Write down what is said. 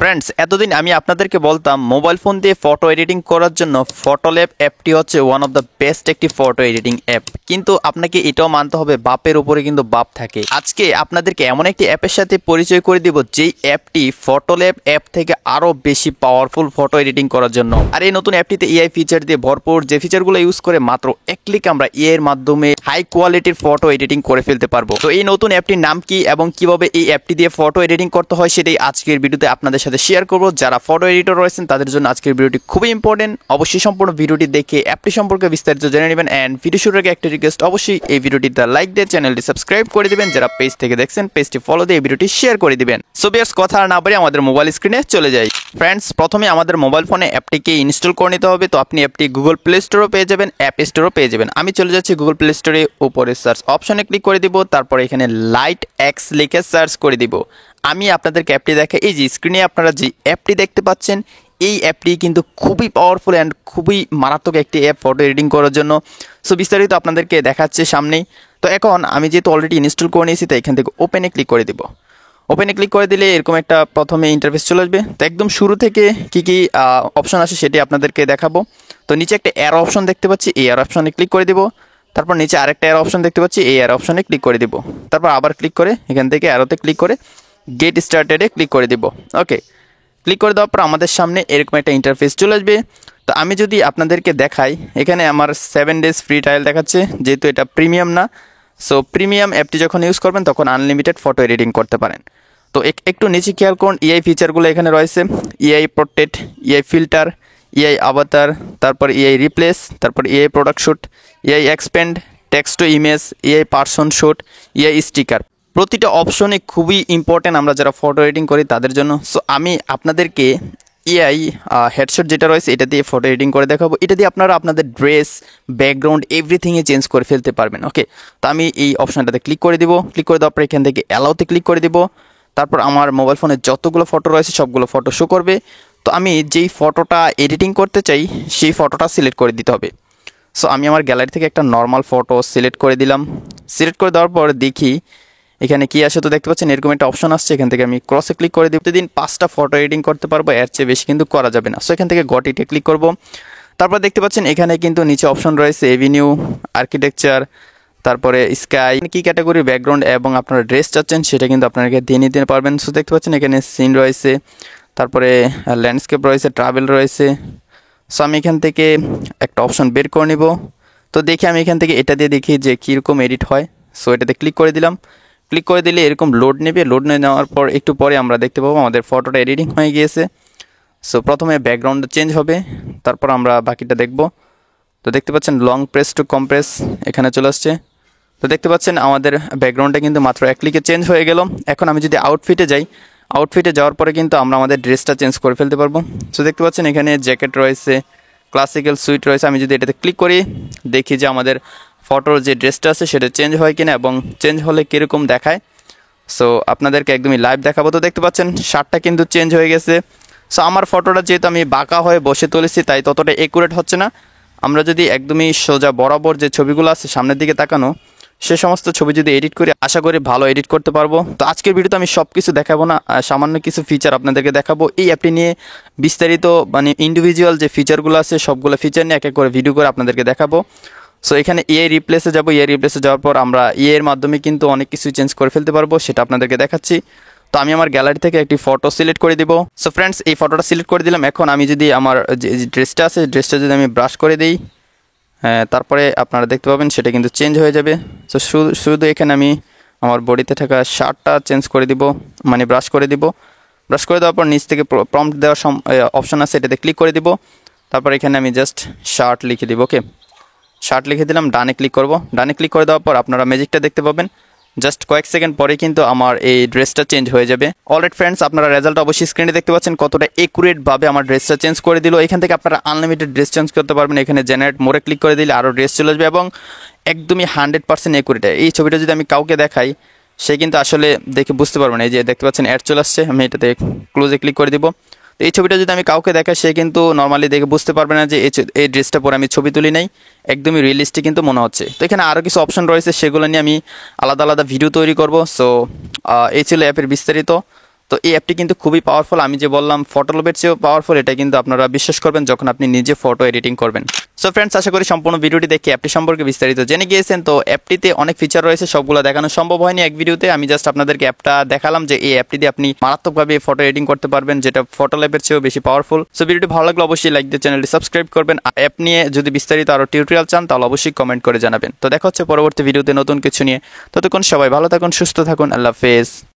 Friends, এতদিন আমি আপনাদেরকে বলতাম মোবাইল ফোন দিয়ে ফটো এডিটিং করার জন্য ফটোল্যাব অ্যাপটি হচ্ছে ওয়ান অফ দ্য বেস্ট একটি ফটো এডিটিং অ্যাপ। কিন্তু আপনাকে এটাও মানতে হবে বাপের উপরে কিন্তু বাপ থাকে। আজকে আপনাদেরকে এমন একটি অ্যাপের সাথে পরিচয় করে দিব যেই অ্যাপটি ফটোল্যাব অ্যাপ থেকে আরও বেশি পাওয়ারফুল ফটো এডিটিং করার জন্য। আর এই নতুন অ্যাপটিতে এআই ফিচার দিয়ে ভরপুর, যে ফিচারগুলো ইউজ করে মাত্র এক ক্লিক আমরা এআই এর মাধ্যমে হাই কোয়ালিটির ফটো এডিটিং করে ফেলতে পারবো। তো এই নতুন অ্যাপটির নাম কি এবং কিভাবে এই অ্যাপটি দিয়ে ফটো এডিটিং করতে হয় সেটাই আজকের ভিডিওতে আপনাদের সাথে শেয়ার করব। যারা ফটো এডিটর রয়েছেন তাদের জন্য আজকের ভিডিওটি খুবই ইম্পর্টেন্ট। অবশ্যই সম্পূর্ণ ভিডিওটি দেখে অ্যাপটি সম্পর্কে বিস্তারিত জেনে নেবেন। অ্যান্ড ভিডিও শুরুর আগে একটা রিকোয়েস্ট, অবশ্যই এই ভিডিওটিতে লাইক দিয়ে চ্যানেলটি সাবস্ক্রাইব করে দিবেন। যারা পেজ থেকে দেখছেন পেজটি ফলো দিয়ে এই ভিডিওটি শেয়ার করে দিবেন। সো ভিউয়ার্স, কথা না বলে আমাদের মোবাইল স্ক্রিনে চলে যাই। ফ্রেন্ডস, প্রথমে আমাদের মোবাইল ফোনে অ্যাপটিকে ইনস্টল করে নিতে হবে। তো আপনি অ্যাপটি গুগল প্লে স্টোরও পেয়ে যাবেন, অ্যাপ স্টোরও পেয়ে যাবেন। আমি চলে যাচ্ছি গুগল প্লে স্টোরে, উপরে সার্চ অপশনে ক্লিক করে দিব, তারপরে এখানে লাইট এক্স লিখে সার্চ করে দিব। আমি আপনাদেরকে অ্যাপটি দেখে এই যে স্ক্রিনে আপনারা যে অ্যাপটি দেখতে পাচ্ছেন, এই অ্যাপটি কিন্তু খুবই পাওয়ারফুল অ্যান্ড খুবই মারাত্মক একটি অ্যাপ ফটো এডিটিং করার জন্য। সো বিস্তারিত আপনাদেরকে দেখাচ্ছে সামনেই। তো এখন আমি যেহেতু অলরেডি ইনস্টল করে নিয়েছি, তো এখান থেকে ওপেনে ক্লিক করে দিব। ওপেনে ক্লিক করে দিলে এরকম একটা প্রথমে ইন্টারফেস চলে আসবে। তো একদম শুরু থেকে কী কী অপশন আসে সেটি আপনাদেরকে দেখাবো। তো নিচে একটা অ্যারো অপশন দেখতে পাচ্ছি, এই অ্যারো অপশনে ক্লিক করে দিব। তারপর নিচে আরেকটা অ্যারো অপশন দেখতে পাচ্ছি, এই অ্যারো অপশনে ক্লিক করে দিব। তারপর আবার ক্লিক করে এখান থেকে অ্যারোতে ক্লিক করে গেট স্টার্টেডে ক্লিক করে দিব। ওকে, ক্লিক করে দেওয়ার পর আমাদের সামনে এরকম একটা ইন্টারফেস চলে আসবে। তো আমি যদি আপনাদেরকে দেখাই, এখানে আমার 7 ডেজ ফ্রি ট্রায়াল দেখাচ্ছে, যেহেতু এটা প্রিমিয়াম না। সো প্রিমিয়াম অ্যাপটি যখন ইউজ করবেন তখন আনলিমিটেড ফটো এডিটিং করতে পারেন। তো একটু নিচে খেয়াল করুন, এআই ফিচারগুলো এখানে রয়েছে। AI portrait, AI filter, AI avatar, তারপর এআই রিপ্লেস, তারপর AI product shoot, AI expand, text to image, AI person shoot, AI sticker. প্রতিটা অপশনে খুবই ইম্পর্টেন্ট আমরা যারা ফটো এডিটিং করি তাদের জন্য। সো আমি আপনাদেরকে এআই হেডশট যেটা রয়েছে এটা দিয়ে ফটো এডিটিং করে দেখাবো। এটা দিয়ে আপনারা আপনাদের ড্রেস, ব্যাকগ্রাউন্ড এভরিথিংয়ে চেঞ্জ করে ফেলতে পারবেন। ওকে, তো আমি এই অপশনটাতে ক্লিক করে দিব। ক্লিক করে দেওয়ার পর এখান থেকে অ্যালাউতে ক্লিক করে দিব। তারপর আমার মোবাইল ফোনে যতগুলো ফটো রয়েছে সবগুলো ফটো শো করবে। তো আমি যেই ফটোটা এডিটিং করতে চাই সেই ফটোটা সিলেক্ট করে দিতে হবে। সো আমি আমার গ্যালারি থেকে একটা নর্মাল ফটো সিলেক্ট করে দিলাম। সিলেক্ট করে দেওয়ার পর দেখি এখানে কি আসে। তো দেখতে পাচ্ছেন এরকম একটা অপশন আসছে, এখান থেকে আমি ক্রসে ক্লিক করে দিই। প্রতিদিন 5টা ফটো এডিটিং করতে পারবো, এর চেয়ে বেশি কিন্তু করা যাবে না। সো এখান থেকে গট ইটে ক্লিক করব। তারপর দেখতে পাচ্ছেন এখানে কিন্তু নিচে অপশন রয়েছে এভিনিউ, আর্কিটেকচার, তারপরে স্কাই, কি ক্যাটাগরি ব্যাকগ্রাউন্ড এবং আপনারা ড্রেস চাচ্ছেন সেটা কিন্তু আপনাকে দিয়ে নিতে পারবেন। সো দেখতে পাচ্ছেন এখানে সিন রয়েছে, তারপরে ল্যান্ডস্কেপ রয়েছে, ট্রাভেল রয়েছে। সো আমি এখান থেকে একটা অপশন বের করে নিব। তো দেখি আমি এখান থেকে এটা দিয়ে দেখি যে কীরকম এডিট হয়। সো এটাতে ক্লিক করে দিলাম। ক্লিক করে দিলে এরকম লোড নেবে। লোড নিয়ে নেওয়ার পর একটু পরে আমরা দেখতে পাবো আমাদের ফটোটা এডিটিং হয়ে গিয়েছে। সো প্রথমে ব্যাকগ্রাউন্ডটা চেঞ্জ হবে, তারপর আমরা বাকিটা দেখব। তো দেখতে পাচ্ছেন লং প্রেস টু কমপ্রেস এখানে চলে আসছে। তো দেখতে পাচ্ছেন আমাদের ব্যাকগ্রাউন্ডটা কিন্তু মাত্র এক ক্লিকে চেঞ্জ হয়ে গেল। এখন আমি যদি আউটফিটে যাই, আউটফিটে যাওয়ার পরে কিন্তু আমরা আমাদের ড্রেসটা চেঞ্জ করে ফেলতে পারবো। সো দেখতে পাচ্ছেন এখানে জ্যাকেট রয়েছে, ক্লাসিক্যাল সুইট রয়েছে। আমি যদি এটাতে ক্লিক করি দেখি যে আমাদের ফটোর যে ড্রেসটা আছে সেটা চেঞ্জ হয় কিনা এবং চেঞ্জ হলে কীরকম দেখায়। সো আপনাদেরকে একদমই লাইভ দেখাবো। তো দেখতে পাচ্ছেন শার্টটা কিন্তু চেঞ্জ হয়ে গেছে। সো আমার ফটোটা যেহেতু আমি বাঁকা হয়ে বসে তুলেছি তাই ততটা একুরেট হচ্ছে না। আমরা যদি একদমই সোজা বরাবর যে ছবিগুলো আছে সামনের দিকে তাকানো, সে সমস্ত ছবি যদি এডিট করি আশা করি ভালো এডিট করতে পারবো। তো আজকের ভিডিওতে আমি সব কিছু দেখাবো না, সামান্য কিছু ফিচার আপনাদেরকে দেখাবো। এই অ্যাপটি নিয়ে বিস্তারিত মানে ইন্ডিভিজুয়াল যে ফিচারগুলো আছে সবগুলো ফিচার নিয়ে এক এক করে ভিডিও করে আপনাদেরকে দেখাবো। সো এখানে এআই রিপ্লেসে যাবো। এআই রিপ্লেসে যাওয়ার পর আমরা এর মাধ্যমে কিন্তু অনেক কিছু চেঞ্জ করে ফেলতে পারবো, সেটা আপনাদেরকে দেখাচ্ছি। তো আমি আমার গ্যালারি থেকে একটি ফটো সিলেক্ট করে দিব। সো ফ্রেন্ডস, এই ফটোটা সিলেক্ট করে দিলাম। এখন আমি যদি আমার যে ড্রেসটা আছে ড্রেসটা যদি আমি ব্রাশ করে দিই, তারপরে আপনারা দেখতে পাবেন সেটা কিন্তু চেঞ্জ হয়ে যাবে। সো শুধু এখানে আমি আমার বডিতে থাকা শার্টটা চেঞ্জ করে দিব, মানে ব্রাশ করে দিব। ব্রাশ করে দেওয়ার পর নিচ থেকে প্রম্পট দেওয়ার অপশন আছে, এটাতে ক্লিক করে দিব। তারপর এখানে আমি জাস্ট শার্ট লিখে দিব। ওকে, শার্ট লিখে দিলাম, ডানে ক্লিক করব। ডানে ক্লিক করে দেওয়ার পর আপনারা ম্যাজিকটা দেখতে পাবেন। জাস্ট কয়েক সেকেন্ড পরে কিন্তু আমার এই ড্রেসটা চেঞ্জ হয়ে যাবে। অলরাইট ফ্রেন্ডস, আপনারা রেজাল্ট অবশ্যই স্ক্রিনে দেখতে পাচ্ছেন কতটা একুরেটভাবে আমার ড্রেসটা চেঞ্জ করে দিল। এখান থেকে আপনারা আনলিমিটেড ড্রেস চেঞ্জ করতে পারবেন। এখানে জেনারেট মোরে ক্লিক করে দিলে আরও ড্রেস চলে আসবে এবং একদমই 100% একুরেট। এই ছবিটা যদি আমি কাউকে দেখাই সে কিন্তু আসলে দেখে বুঝতে পারবে না। এই যে দেখতে পাচ্ছেন অ্যাড চলে আসছে, আমি এটাতে ক্লোজে ক্লিক করে দিব। তো এই ছবিটা যদি আমি কাউকে দেখাই সে কিন্তু নর্মালি দেখে বুঝতে পারবে না যে এই ড্রেসটা পরে আমি ছবি তুলি নাই, একদমই রিয়েলিস্টিক কিন্তু মনে হচ্ছে। তো এখানে আরও কিছু অপশন রয়েছে, সেগুলো নিয়ে আমি আলাদা আলাদা ভিডিও তৈরি করব। সো এই ছিল অ্যাপের বিস্তারিত। তো তো এই অ্যাপটি কিন্তু খুবই পাওয়ারফুল। আমি যে বললাম ফটোল্যাবের চেয়েও পাওয়ারফুল, এটা কিন্তু আপনারা বিশ্বাস করবেন যখন আপনি নিজে ফটো এডিটিং করবেন। সো ফ্রেন্ডস, আশা করি সম্পূর্ণ ভিডিওটি দেখে অ্যাপটি সম্পর্কে বিস্তারিত জেনে গিয়েছেন। তো অ্যাপটিতে অনেক ফিচার রয়েছে, সবগুলো দেখানো সম্ভব হয়নি এক ভিডিওতে। আমি জাস্ট আপনাদেরকে অ্যাপটা দেখালাম যে এই অ্যাপটি দিয়ে আপনি মারাত্মকভাবে ফটো এডিটিং করতে পারবেন, যেটা ফটোল্যাবের চেয়েও বেশি পাওয়ারফুল। সো ভিডিওটি ভালো লাগলে অবশ্যই লাইক দিয়ে চ্যানেলটি সাবস্ক্রাইব করবেন। অ্যাপ নিয়ে যদি বিস্তারিত আরো টিউটোরিয়াল চান তাহলে অবশ্যই কমেন্ট করে জানাবেন। তো দেখা হচ্ছে পরবর্তী ভিডিওতে নতুন কিছু নিয়ে। ততক্ষণ সবাই ভালো থাকুন, সুস্থ থাকুন, আল্লাহ হাফেজ।